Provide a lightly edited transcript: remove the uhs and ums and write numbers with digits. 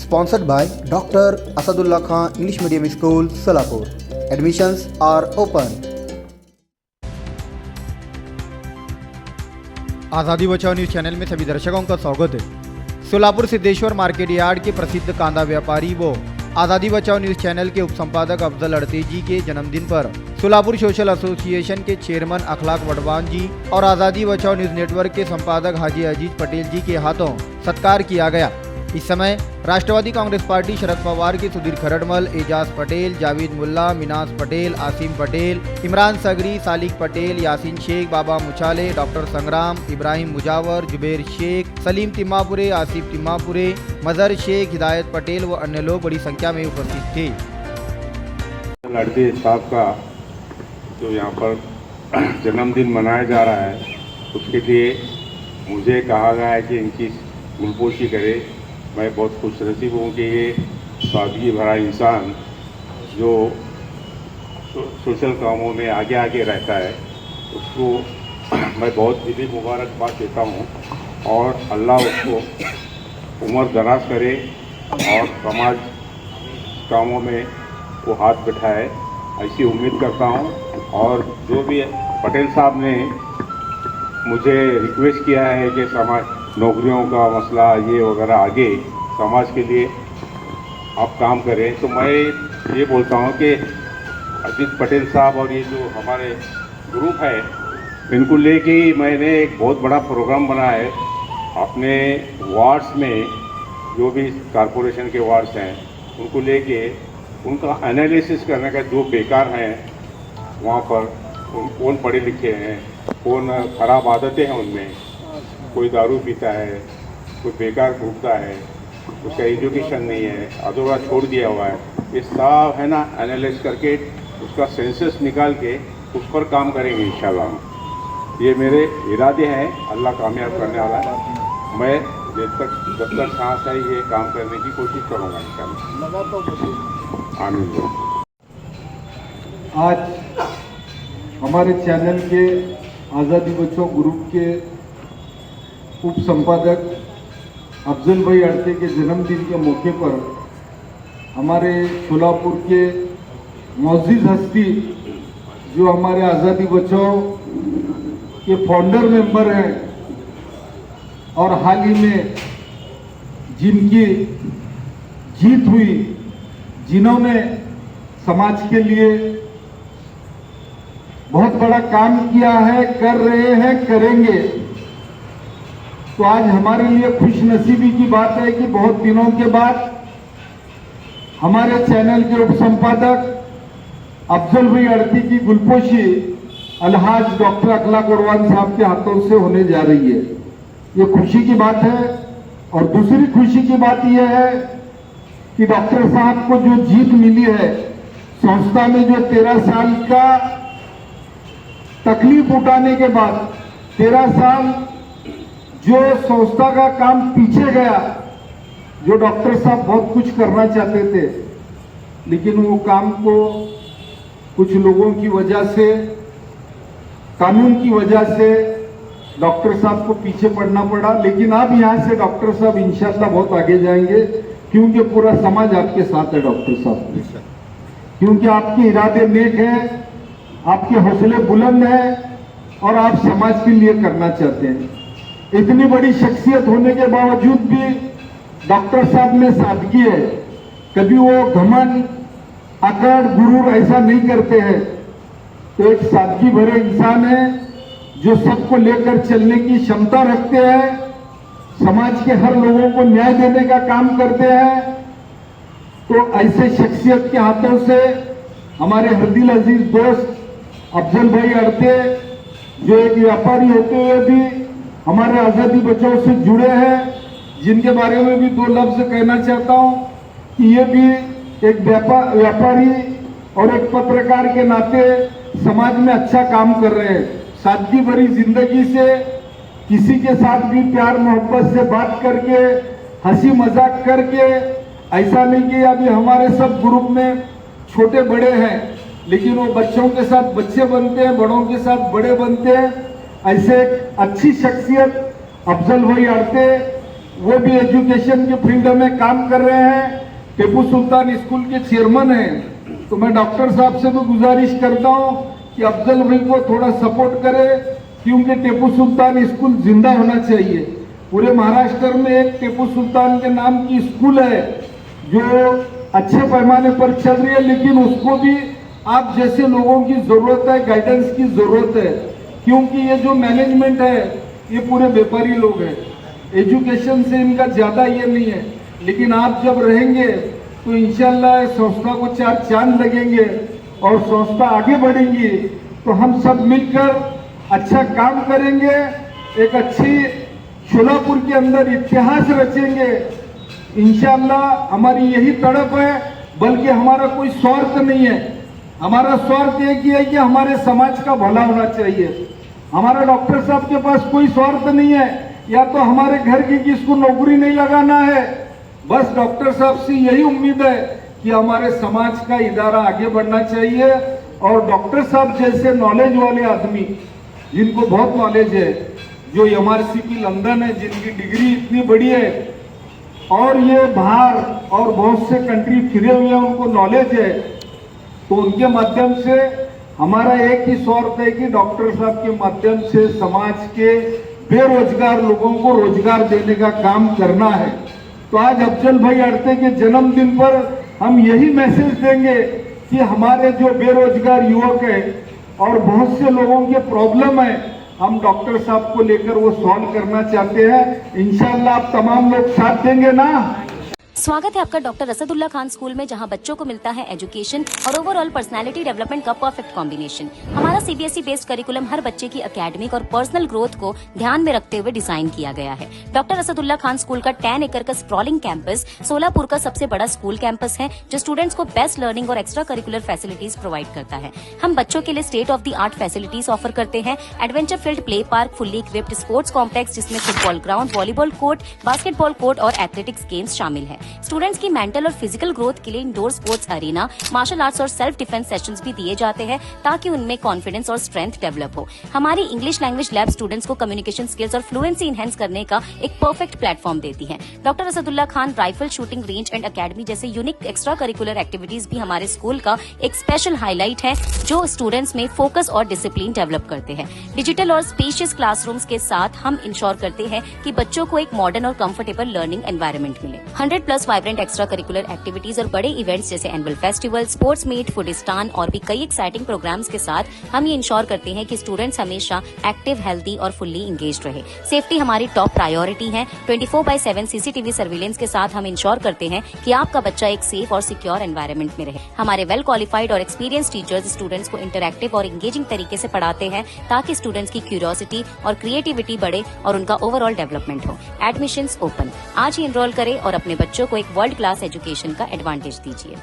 Sponsored by Dr. Asadullah Khan English Medium School, Solapur. Admissions are open. आज़ादी बचाओ news channel में सभी दर्शकों का स्वागत है। सोलापुर सिद्धेश्वर मार्केट यार्ड के प्रसिद्ध कांदा व्यापारी वो आज़ादी बचाओ न्यूज़ चैनल के उपसंपादक अफजल अड़ते जी के जन्मदिन पर सोलापुर सोशल एसोसिएशन के चेयरमैन अखलाक वडवान जी और आज़ादी बचाओ न्यूज़ नेटवर्क के संपादक हाजी अजीज पटेल जी के हाथों सत्कार किया गया। इस समय राष्ट्रवादी कांग्रेस पार्टी शरद पवार के सुधीर खरड़मल, एजाज पटेल, जावेद मुल्ला, मिनास पटेल, आसिम पटेल, इमरान सगरी, सालिक पटेल, यासीन शेख, बाबा मुचाले, डॉक्टर संग्राम, इब्राहिम मुजावर, जुबेर शेख, सलीम तिम्मापुरे, आसिफ तिम्मापुरे, मजहर शेख, हिदायत पटेल व अन्य लोग बड़ी संख्या में उपस्थित थे। लड़ते साहब का जो यहाँ पर जन्मदिन मनाया जा रहा है उसके लिए मुझे कहा गया है कि इनकी गुलपोशी करे। मैं बहुत खुश नसीब हूँ कि ये सादगी भरा इंसान जो सोशल कामों में आगे आगे रहता है उसको मैं बहुत दिली मुबारकबाद देता हूँ और अल्लाह उसको उम्र दराज करे और समाज कामों में वो हाथ बैठाए, ऐसी उम्मीद करता हूँ। और जो भी पटेल साहब ने मुझे रिक्वेस्ट किया है कि समाज नौकरियों का मसला ये वगैरह आगे समाज के लिए आप काम करें, तो मैं ये बोलता हूँ कि अजीत पटेल साहब और ये जो हमारे ग्रुप है इनको लेके मैंने एक बहुत बड़ा प्रोग्राम बनाया है। अपने वार्ड्स में जो भी कॉरपोरेशन के वार्ड्स हैं उनको लेके उनका एनालिसिस करने का, जो बेकार हैं वहाँ पर कौन पढ़े लिखे हैं, कौन ख़राब आदतें हैं उनमें, कोई दारू पीता है, कोई बेकार घूमता है, उसका एजुकेशन नहीं है, अधूरा छोड़ दिया हुआ है, ये सब है ना एनालाइज करके उसका सेंसस निकाल के उस पर काम करेंगे इंशाल्लाह। ये मेरे इरादे हैं, अल्लाह कामयाब करने वाला है। मैं जब तक सांस है ये काम करने की कोशिश करूँगा इंशाल्लाह। आमीन। आज हमारे चैनल के आज़ादी बचाओ ग्रुप के उप संपादक अफजल भाई अड़ते के जन्मदिन के मौके पर हमारे सोलापुर के मौजूद हस्ती जो हमारे आज़ादी बचाओ के फाउंडर मेंबर हैं और हाल ही में जिनकी जीत हुई, जिन्होंने समाज के लिए बहुत बड़ा काम किया है, कर रहे हैं, करेंगे, तो आज हमारे लिए खुशनसीबी की बात है कि बहुत दिनों के बाद हमारे चैनल के उप संपादक अफजल भाई अड़ती की गुलपोशी अलहाज डॉक्टर अखलाक वडवान साहब के हाथों से होने जा रही है। ये खुशी की बात है। और दूसरी खुशी की बात यह है कि डॉक्टर साहब को जो जीत मिली है, संस्था में जो 13 साल का तकलीफ उठाने के बाद 13 साल जो संस्था का काम पीछे गया, जो डॉक्टर साहब बहुत कुछ करना चाहते थे लेकिन वो काम को कुछ लोगों की वजह से, कानून की वजह से डॉक्टर साहब को पीछे पड़ना पड़ा। लेकिन अब यहाँ से डॉक्टर साहब इंशाल्लाह बहुत आगे जाएंगे क्योंकि पूरा समाज आपके साथ है डॉक्टर साहब, क्योंकि आपके इरादे नेक हैं, आपके हौसले बुलंद हैं और आप समाज के लिए करना चाहते हैं। इतनी बड़ी शख्सियत होने के बावजूद भी डॉक्टर साहब में सादगी है। कभी वो घमंड, अकड़, गुरूर ऐसा नहीं करते हैं। तो एक सादगी भरे इंसान है जो सबको लेकर चलने की क्षमता रखते हैं, समाज के हर लोगों को न्याय देने का काम करते हैं। तो ऐसे शख्सियत के हाथों से हमारे हरदिल अजीज दोस्त अफजल भाई अड़ते, जो एक व्यापारी होते हुए भी हमारे आज़ादी बचाओ से जुड़े हैं, जिनके बारे में भी 2 लफ्ज कहना चाहता हूं कि ये भी एक व्यापारी और एक पत्रकार के नाते समाज में अच्छा काम कर रहे हैं। सादगी भरी जिंदगी से किसी के साथ भी प्यार मोहब्बत से बात करके, हंसी मजाक करके, ऐसा नहीं कि अभी हमारे सब ग्रुप में छोटे बड़े हैं लेकिन वो बच्चों के साथ बच्चे बनते हैं, बड़ों के साथ बड़े बनते हैं। ऐसे एक अच्छी शख्सियत अफजल भाई अड़ते वो भी एजुकेशन के फील्ड में काम कर रहे हैं, टीपू सुल्तान स्कूल के चेयरमैन हैं। तो मैं डॉक्टर साहब से भी गुजारिश करता हूं कि अफजल भाई को थोड़ा सपोर्ट करे, क्योंकि टीपू सुल्तान स्कूल जिंदा होना चाहिए। पूरे महाराष्ट्र में एक टीपू सुल्तान के नाम की स्कूल है जो अच्छे पैमाने पर चल रही है, लेकिन उसको भी आप जैसे लोगों की जरूरत है, गाइडेंस की जरूरत है, क्योंकि ये जो मैनेजमेंट है ये पूरे व्यापारी लोग हैं, एजुकेशन से इनका ज्यादा ये नहीं है। लेकिन आप जब रहेंगे तो इंशाल्लाह संस्था को 4 चांद लगेंगे और संस्था आगे बढ़ेंगी, तो हम सब मिलकर अच्छा काम करेंगे, एक अच्छी सोलापुर के अंदर इतिहास रचेंगे। इंशाल्लाह हमारी यही तड़प है, बल्कि हमारा कोई स्वार्थ नहीं है। हमारा स्वार्थ एक ही है कि हमारे समाज का भला होना चाहिए। हमारा डॉक्टर साहब के पास कोई स्वार्थ नहीं है, या तो हमारे घर की किसको नौकरी नहीं लगाना है। बस डॉक्टर साहब से यही उम्मीद है कि हमारे समाज का इदारा आगे बढ़ना चाहिए, और डॉक्टर साहब जैसे नॉलेज वाले आदमी, जिनको बहुत नॉलेज है, जो MRCP लंदन है, जिनकी डिग्री इतनी बड़ी है और ये बाहर और बहुत से कंट्री फिरे हुए हैं, उनको नॉलेज है, तो उनके माध्यम से हमारा एक ही स्वार्थ है कि डॉक्टर साहब के माध्यम से समाज के बेरोजगार लोगों को रोजगार देने का काम करना है। तो आज अफजल भाई अड़ते के जन्मदिन पर हम यही मैसेज देंगे कि हमारे जो बेरोजगार युवक है और बहुत से लोगों के प्रॉब्लम है, हम डॉक्टर साहब को लेकर वो सॉल्व करना चाहते हैं। इंशाल्लाह आप तमाम लोग साथ देंगे ना। स्वागत है आपका डॉक्टर असदुल्ला खान स्कूल में, जहां बच्चों को मिलता है एजुकेशन और ओवरऑल पर्सनालिटी डेवलपमेंट का परफेक्ट कॉम्बिनेशन। हमारा CBSE बेस्ड करिकुलम हर बच्चे की एकेडमिक और पर्सनल ग्रोथ को ध्यान में रखते हुए डिजाइन किया गया है। डॉक्टर असदुल्ला खान स्कूल का 10 एकड़ का स्प्रॉलिंग कैंपस सोलापुर का सबसे बड़ा स्कूल कैंपस है, जो स्टूडेंट्स को बेस्ट लर्निंग और एक्स्ट्रा करिकुलर फैसिलिटीज प्रोवाइड करता है। हम बच्चों के लिए state of the art facilities offer करते हैं। Adventure field play park, fully equipped sports complex जिसमें football ground, volleyball court, basketball court और एथलेटिक्स गेम्स शामिल है। स्टूडेंट्स की मेंटल और फिजिकल ग्रोथ के लिए indoor sports arena, martial arts और सेल्फ डिफेंस सेशंस भी दिए जाते हैं, ताकि उनमें कॉन्फिडेंस और स्ट्रेंथ डेवलप हो। हमारी इंग्लिश लैंग्वेज लैब स्टूडेंट्स को कम्युनिकेशन स्किल्स और फ्लुएंसी इनहेंस करने का एक परफेक्ट प्लेटफॉर्म देती है। Doctor Asadullah Khan rifle shooting range and academy जैसे यूनिक एक्स्ट्रा करिकुलर एक्टिविटीज भी हमारे स्कूल का एक स्पेशल हाईलाइट है, जो स्टूडेंट्स में फोकस और डिसिप्लिन डेवलप करते हैं। डिजिटल और स्पेशियस क्लासरूम्स के साथ हम इंश्योर करते हैं कि बच्चों को एक मॉडर्न और कंफर्टेबल लर्निंग एनवायरनमेंट मिले। 100+ वाइब्रेंट एक्स्ट्रा करिकुलर एक्टिविटीज और बड़े इवेंट्स जैसे एनुअल फेस्टिवल, स्पोर्ट्स मीट, फूडिस्तान और भी कई एक्साइटिंग प्रोग्राम्स के साथ हम ये इंश्योर करते हैं कि स्टूडेंट्स हमेशा एक्टिव, हेल्दी और फुल्ली इंगेज्ड रहे। सेफ्टी हमारी टॉप प्रायोरिटी है। 24/7 CCTV सर्विलेंस के साथ हम इंश्योर करते हैं कि आपका बच्चा एक सेफ और सिक्योर एनवायरनमेंट में रहे। हमारे वेल क्वालिफाइड और एक्सपीरियंस टीचर्स स्टूडेंट्स को इंटरैक्टिव और इंगेजिंग तरीके से पढ़ाते हैं, ताकि स्टूडेंट्स की क्यूरियोसिटी और क्रिएटिविटी बढ़े और उनका ओवरऑल डेवलपमेंट हो। एडमिशंस ओपन, आज ही एनरोल करें और अपने बच्चों को एक वर्ल्ड क्लास एजुकेशन का एडवांटेज दीजिए।